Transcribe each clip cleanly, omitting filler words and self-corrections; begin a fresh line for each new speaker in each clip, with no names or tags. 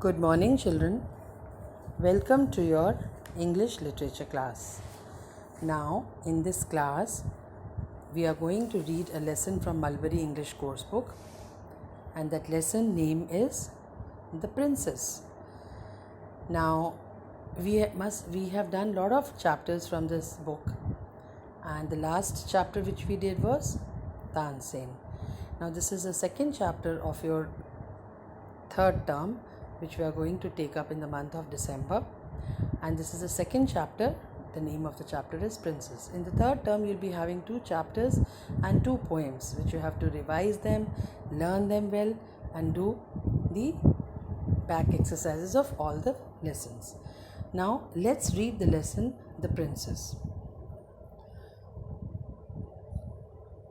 Good morning, children. Welcome to your English literature class. Now, in this class, we are going to read a lesson from Mulberry English course book, and that lesson name is The Princess. Now, we have done a lot of chapters from this book, and the last chapter which we did was Tansen. Now, this is the second chapter of your third term, which we are going to take up in the month of December, and this is the second chapter. The name of the chapter is Princess. In the third term, you'll be having 2 chapters and 2 poems, which you have to revise them, learn them well, and do the back exercises of all the lessons. Now let's read the lesson, The Princess.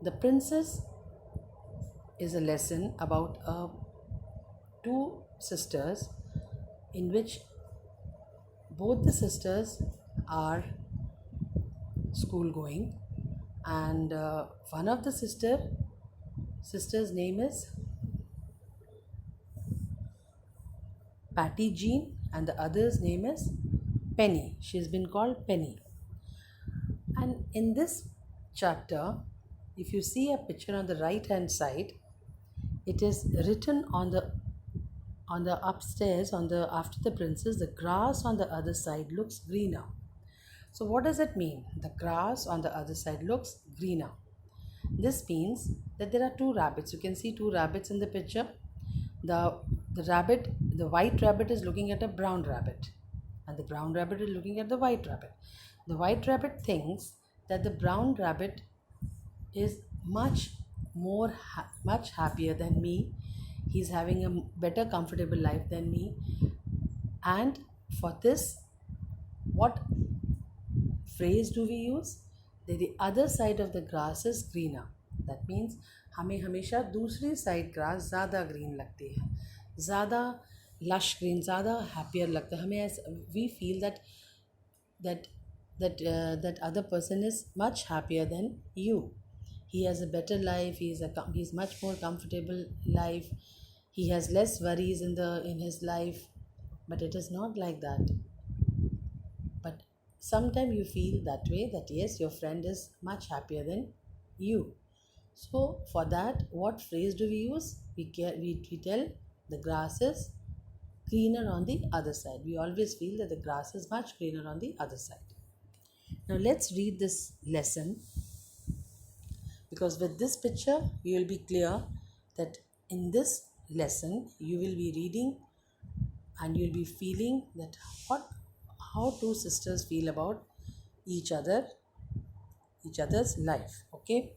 The Princess is a lesson about 2 sisters in which both the sisters are school going, and one of the sister's name is Patty Jean and the other's name is Penny. She has been called Penny. And in this chapter, if you see a picture on the right hand side, it is written on the upstairs, after the princess, the grass on the other side looks greener. So what does it mean? The grass on the other side looks greener. This means that there are 2 rabbits. You can see 2 rabbits in the picture. The white rabbit is looking at a brown rabbit, and the brown rabbit is looking at the white rabbit. The white rabbit thinks that the brown rabbit is much happier than me. He's having a better comfortable life than me, and for this, what phrase do we use? That the other side of the grass is greener. That means हमें हमेशा दूसरी side grass ज़्यादा green लगती है, ज़्यादा lush green, ज़्यादा happier लगता है हमें. We feel that other person is much happier than you. He has a better life. He's much more comfortable life. He has less worries in his life. But it is not like that. But sometimes you feel that way, that yes, your friend is much happier than you. So for that, what phrase do we use? We tell the grass is greener on the other side. We always feel that the grass is much greener on the other side. Now let's read this lesson, because with this picture you will be clear that in this lesson you will be reading and you'll be feeling that how 2 sisters feel about each other's life. Okay,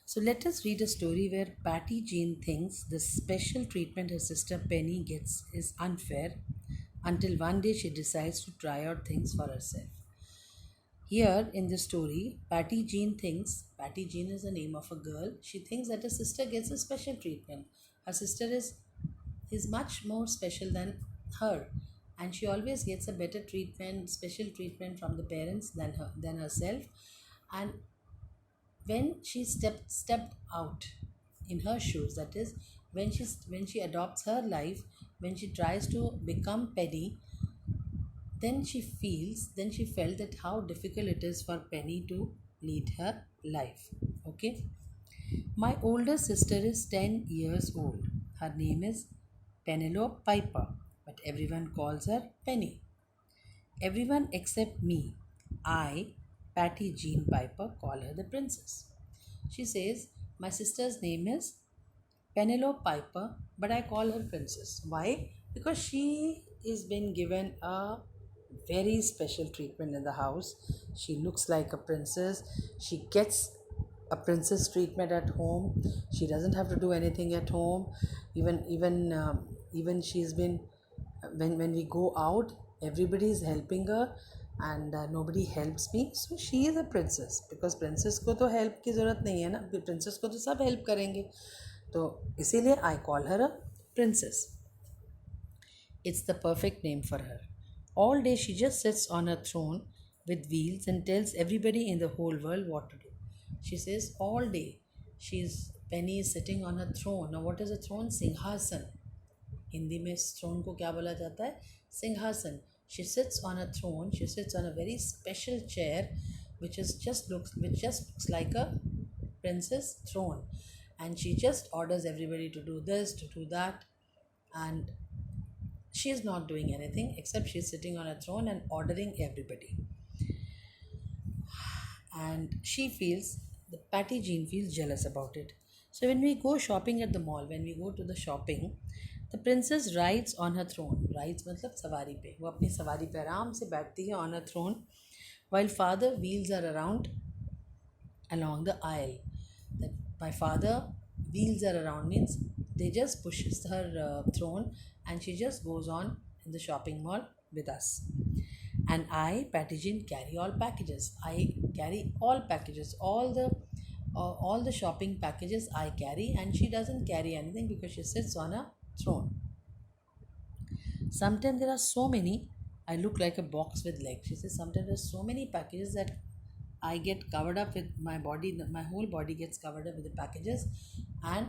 so let us read a story where Patty Jean thinks the special treatment her sister Penny gets is unfair, until one day she decides to try out things for herself. Here in the story, Patty Jean is the name of a girl. She thinks that her sister gets a special treatment. Her sister is much more special than her, and she always gets a better treatment, special treatment from the parents than herself. And when she stepped out in her shoes, that is, when she adopts her life, when she tries to become Penny, then she felt that how difficult it is for Penny to lead her life. Okay, my older sister is 10 years old. Her name is Penelope Piper, but everyone calls her Penny. Everyone except me, I, Patty Jean Piper, call her the princess. She says, my sister's name is Penelope Piper, but I call her princess. Why? Because she is been given a very special treatment in the house. She looks like a princess. She gets a princess treatment at home. She doesn't have to do anything at home. Even she's been, when we go out, everybody is helping her, and nobody helps me. So she is a princess, because princess को तो help की ज़रूरत नहीं है ना. princess को तो सब help करेंगे, तो इसीलिए I call her a princess. It's the perfect name for her. All day she just sits on her throne with wheels and tells everybody in the whole world what to do. She says all day Penny is sitting on her throne. Now what is a throne? Singhasan. Hindi में इस throne को क्या बोला जाता है? सिंहासन. She sits on a throne. She sits on a very special chair, which just looks like a princess throne, and she just orders everybody to do this, to do that, and she is not doing anything except she is sitting on a throne and ordering everybody. And she feels, the Patty Jean feels jealous about it. So when we go shopping at the mall, when we go to the shopping, the princess rides on her throne. Rides मतलब सवारी पे, वो अपनी सवारी पे आराम से बैठती है on a throne, while father wheels her around along the aisle. That my father wheels her around means they just pushes her throne, and she just goes on in the shopping mall with us. And I, Patty Jean, carry all packages. I carry all packages, all the shopping packages I carry, and she doesn't carry anything because she sits on a throne. Sometimes there are so many, I look like a box with legs. She says sometimes there's so many packages that I get covered up with my body, my whole body gets covered up with the packages, and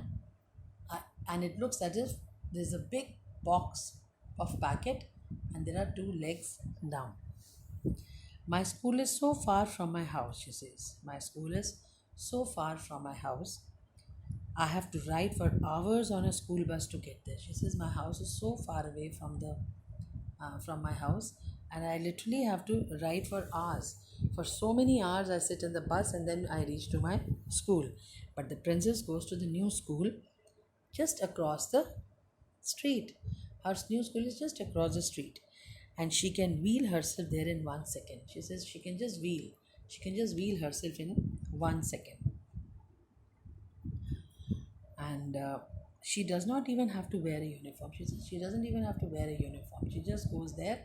and it looks as if there's a big box of packet and there are two legs down. My school is so far from my house, she says. My school is so far from my house. I have to ride for hours on a school bus to get there. She says my house is so far away from my house, and I literally have to ride for hours. For so many hours, I sit in the bus and then I reach to my school. But the princess goes to the new school just across the street. Her new school is just across the street, and she can wheel herself there in 1 second. She says she can just wheel. She can just wheel herself in 1 second, and she does not even have to wear a uniform. She says she doesn't even have to wear a uniform. She just goes there.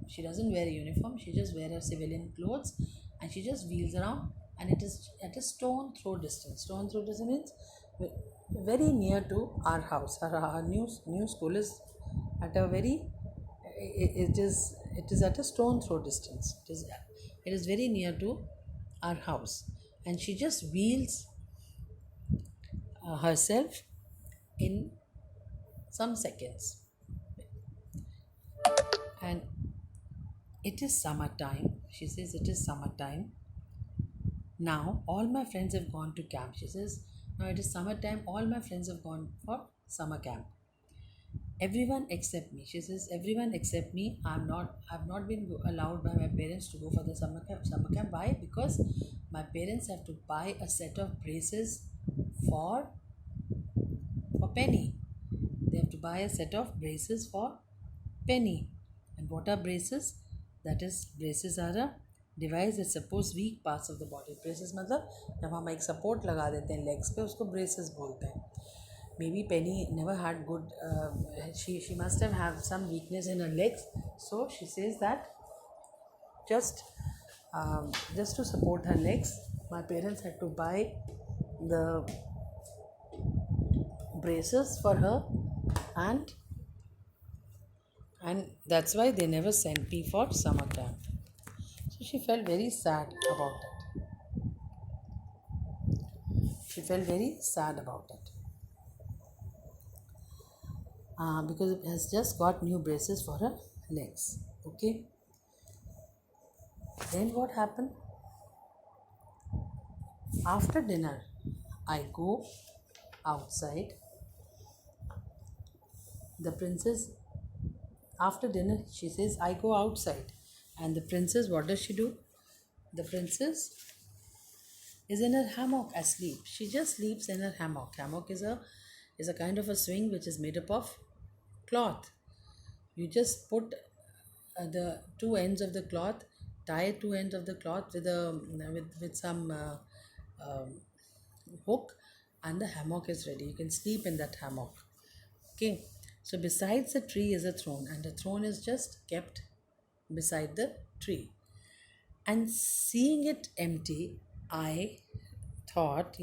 She doesn't wear a uniform. She just wears her civilian clothes, and she just wheels around. And it is at a stone throw distance. Stone throw distance means very near to our house. Our new school is at a very it is at a stone throw distance. It is very near to our house, and she just wheels herself in some seconds. And it is summertime. She says it is summertime. Now all my friends have gone to camp. She says now it is summertime. All my friends have gone for summer camp. Everyone except me. She says everyone except me. I've not been allowed by my parents to go for the summer camp. Why? Because my parents have to buy a set of braces for Penny. They have to buy a set of braces for Penny. And what are braces? That is, braces are a device that supports weak parts of the body. Braces मतलब जब हम एक support लगा देते हैं legs पे, उसको braces बोलते हैं. Maybe Penny never had good. She must have some weakness in her legs. So she says that just to support her legs, my parents had to buy the braces for her, and that's why they never sent me for summer camp. So she felt very sad about it. She felt very sad about it. Because it has just got new braces for her legs. Okay. Then what happened? After dinner, I go outside. The princess, after dinner, she says, I go outside. And the princess, what does she do? The princess is in her hammock asleep. She just sleeps in her hammock. Hammock is a kind of a swing which is made up of cloth. You just put the two ends of the cloth, tie two ends of the cloth with some hook, and the hammock is ready. You can sleep in that hammock. Okay. So besides the tree is a throne, and the throne is just kept beside the tree. And seeing it empty, I thought,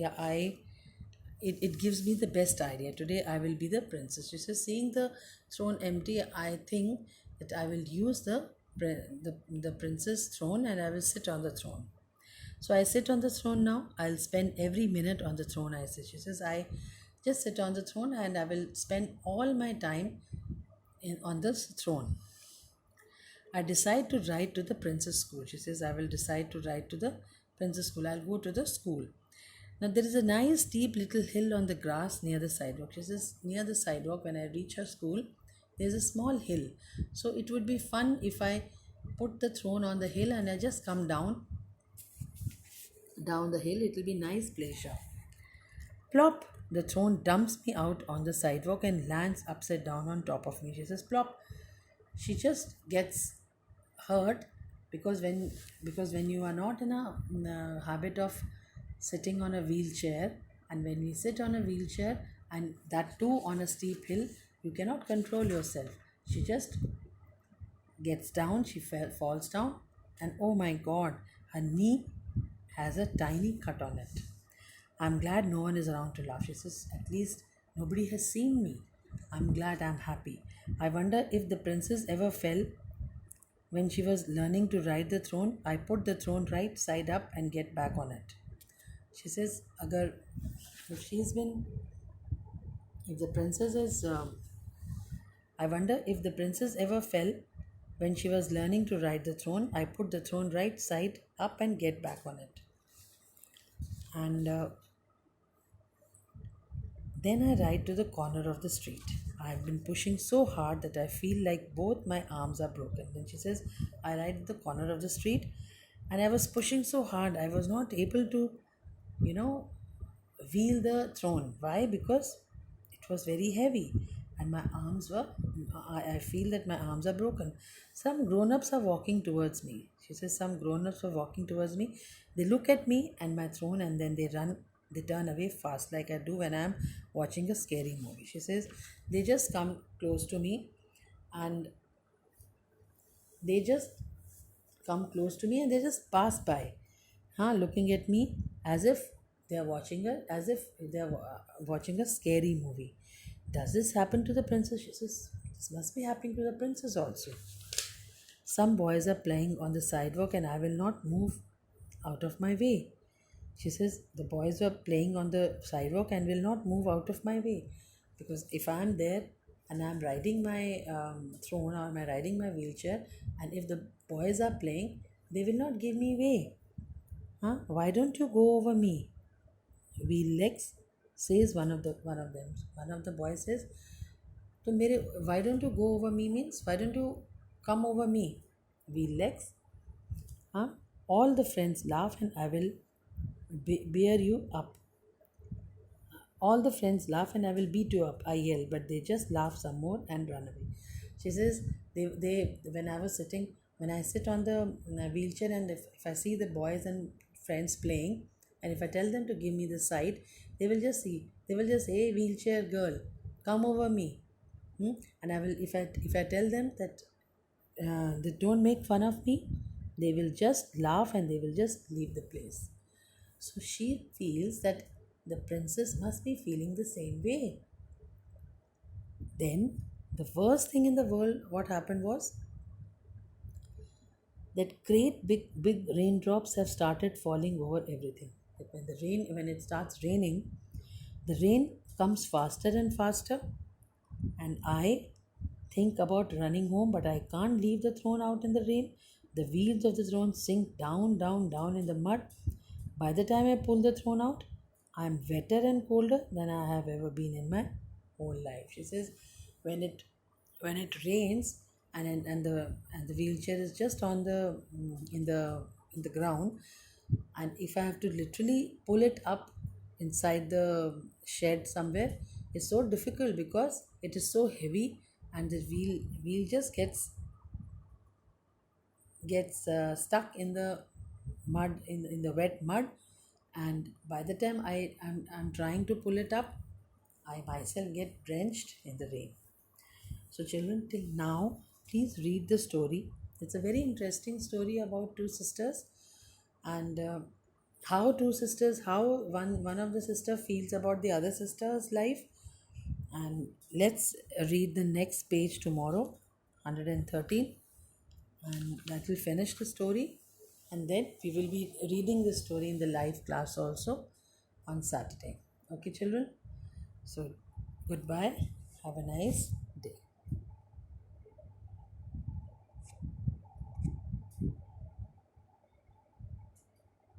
it gives me the best idea. Today I will be the princess. She says, seeing the throne empty, I think that I will use the princess throne, and I will sit on the throne. So I sit on the throne now. I'll spend every minute on the throne, I say. She says, I just sit on the throne and I will spend all my time on this throne. I decide to ride to the princess school. She says, I will decide to ride to the princess school. I'll go to the school. Now, there is a nice steep little hill on the grass near the sidewalk. She says, near the sidewalk, when I reach her school, there's a small hill. So, it would be fun if I put the throne on the hill and I just come down the hill. It will be nice pleasure. Plop! The throne dumps me out on the sidewalk and lands upside down on top of me. She says, plop! She just gets hurt because when you are not in a habit of sitting on a wheelchair, and when we sit on a wheelchair and that too on a steep hill, you cannot control yourself. She just gets down, falls down, and oh my god, her knee has a tiny cut on it. I'm glad no one is around to laugh. She says, at least nobody has seen me. I'm glad, I'm happy. I wonder if the princess ever fell when she was learning to ride the throne. I put the throne right side up and get back on it. She says, agar if she's been, if the princess is, I wonder if the princess ever fell when she was learning to ride the throne. I put the throne right side up and get back on it. And then I ride to the corner of the street. I've been pushing so hard that I feel like both my arms are broken. Then she says, I ride at the corner of the street and I was pushing so hard I was not able to, you know, wheel the throne. Why? Because it was very heavy and my arms were, I feel that my arms are broken. Some grown ups are walking towards me. She says, some grown ups were walking towards me. They look at me and my throne and then they turn away fast like I do when I'm watching a scary movie. She says, they just come close to me and they just come close to me and they just pass by, looking at me as if they're watching a scary movie. Does this happen to the princess? She says, this must be happening to the princess also. Some boys are playing on the sidewalk and I will not move out of my way. She says, the boys were playing on the sidewalk and will not move out of my way. Because if I'm there and I'm riding my throne or I'm riding my wheelchair, and if the boys are playing, they will not give me way. Why don't you go over me? Wheel legs, says one of them. One of the boys says, तो मेरे why don't you go over me means why don't you come over me? Wheel legs. Huh? All the friends laugh and I will bear you up. All the friends laugh and I will beat you up, I yell, but they just laugh some more and run away. She says, they when I sit on the wheelchair and if I see the boys and friends playing, and if I tell them to give me the side, they will just say, hey, wheelchair girl, come over me. And I will, if I tell them that they don't make fun of me, they will just laugh and they will just leave the place. So she feels that the princess must be feeling the same way. Then, the worst thing in the world, what happened was that great big raindrops have started falling over everything. Like when it starts raining, the rain comes faster and faster, and I think about running home, but I can't leave the throne out in the rain. The wheels of the throne sink down, down, down in the mud. By the time I pull the throne out, I'm wetter and colder than I have ever been in my whole life. She says, when it rains and the wheelchair is just on the in the ground, and if I have to literally pull it up inside the shed somewhere, it's so difficult because it is so heavy and the wheel just gets stuck in the mud in the wet mud, and by the time I'm trying to pull it up, I myself get drenched in the rain. So children, till now, please read the story. It's a very interesting story about two sisters, and how one of the sister feels about the other sister's life. And let's read the next page tomorrow, 113, and that will finish the story. And then we will be reading the story in the live class also on Saturday. Okay, children? So, goodbye. Have a nice